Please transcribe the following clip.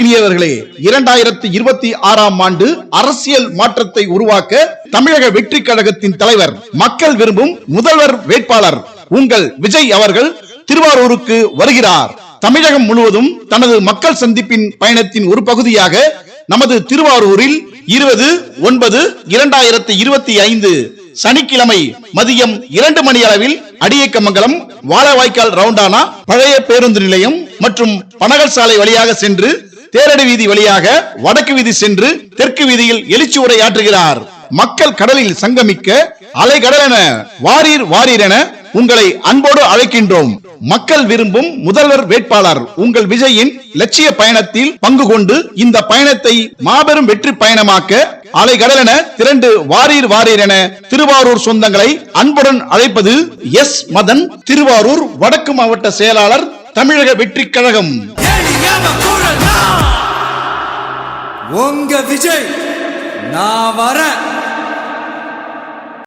அன்புக்குரியவர்களே, 2026ஆம் ஆண்டு அரசியல் மாற்றத்தை உருவாக்க தமிழக வெற்றி கழகத்தின் தலைவர், மக்கள் விரும்பும் முதல்வர் வேட்பாளர் உங்கள் விஜய் அவர்கள் திருவாரூருக்கு வருகிறார். தமிழகம் முழுவதும் தனது மக்கள் சந்திப்பின் பயணத்தின் ஒரு பகுதியாக நமது திருவாரூரில் 20/9/2025 சனிக்கிழமை மதியம் 2 மணி அளவில் அடியேக்கமங்கலம், வாழவாய்க்கால் ரவுண்டானா, பழைய பேருந்து நிலையம் மற்றும் பனகல் சாலை வழியாக சென்று தேரடி வீதி வழியாக வடக்கு வீதி சென்று தெற்கு வீதியில் எழுச்சி உரையாற்றுகிறார். மக்கள் கடலில் சங்கமிக்க அலைகடலென வாரீர் வாரீர் என உங்களை அன்போடு அழைக்கின்றோம். மக்கள் விரும்பும் முதல்வர் வேட்பாளர் உங்கள் விஜயின் லட்சிய பயணத்தில் பங்கு கொண்டு இந்த பயணத்தை மாபெரும் வெற்றி பயணமாக்க அலைகடலென திரண்டு வாரீர் வாரீர் என திருவாரூர் சொந்தங்களை அன்புடன் அழைப்பது எஸ் மதன், திருவாரூர் வடக்கு மாவட்ட செயலாளர், தமிழக வெற்றி கழகம். உங்க விஜய் நான் வரேன்.